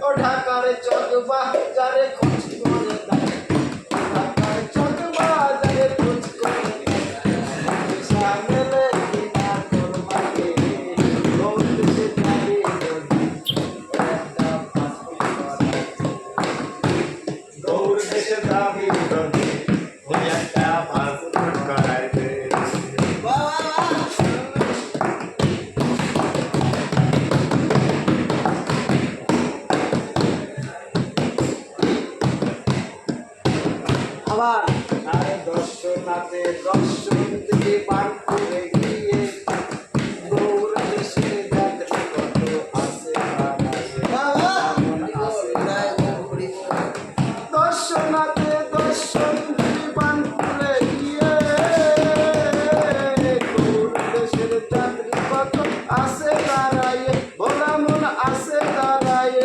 ও ঢাকার চকবাজারে খোঁজ করে ঢাকার চকবাজারে খোঁজ করে সামনে কিনা তোর মাকে বলতে যাবে দৌড় দেশে যাবি ওই একটা পাসপোর্ট করাইবে আবার আরে দর্শনাতে দর্শন দিকে বার করে গিয়ে গৌর দেশে যাত্রী কত আছে দর্শনাতে দর্শন দিকে বার করে গিয়ে গৌর দেশের যাত্রী কত আছে দাঁড়ায় ভোলা মন আছে দাঁড়ায়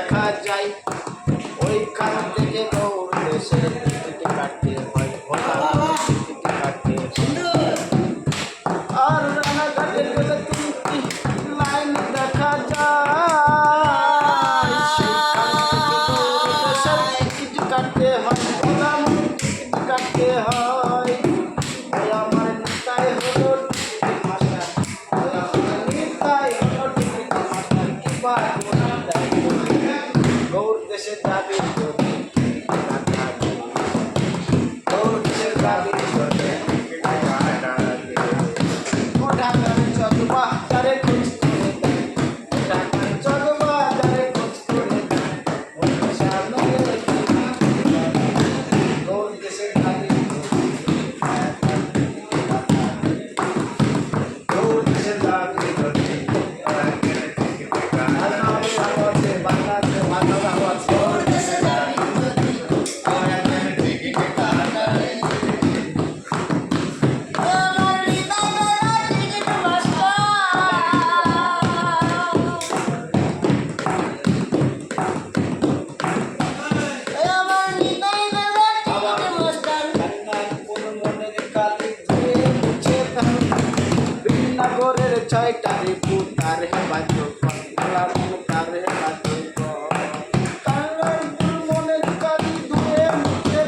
দেখা যায় ওইখান থেকে গৌর দেশে টিকিট কাটতে হয় কাটতে আর রানাঘাটে গেলে তিনটি লাইন দেখা যায় টিকিট কাটতে হয় টিকিট কাটতে হয় আমার নিতাই হলো টিকিট মাস্টার আমার নিতাই হলো টিকিট মাস্টার কিংবা গৌর দেশে যাবি গৌর দেশের যাবি ও ঢাকার চকবাজারে খোঁজ করে ঢাকার চকবাজারে খোঁজ করে সামনে গৌর দেশের যাবি গৌর দেশের যাবি নগরের ছয়টারে পুতার হেবাজ তার হেবাজ মনের কালি দূরে মুখে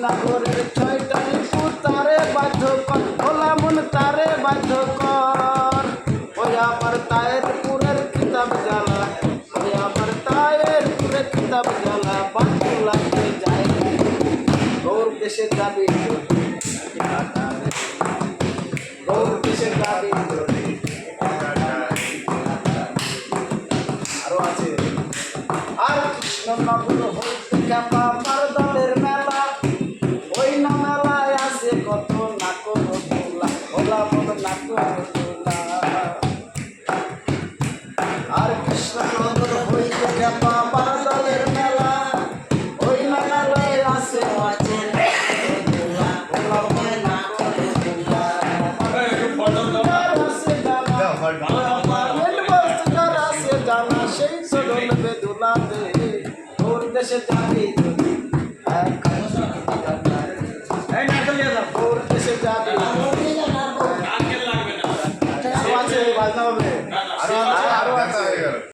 নগরের ছয়টারে পুতারে বাধ্য কর ভোলা মন তারে বাধ্য কর ওই আমার তায়ের পুরের কিতাব জ্বালা ওই আমার তায়ের পুরের কিতাব জ্বালা বাধ্য লাগতে যায় গৌর দেশে যাবি গৌর দেশের যাবি আরো আছে আর কৃষ্ণনগর হইতে ক্যাপা আমার দলের মেলা ওই না মেলায় আছে কত নাকর তোলা ভোলা মন নাকর তোলা আর কৃষ্ণনগর হইতে ক্যাপা আমার দলের মেলা ওই না মেলায় আছে সেই সরল বেদুলাতে ওর দেশে যাবি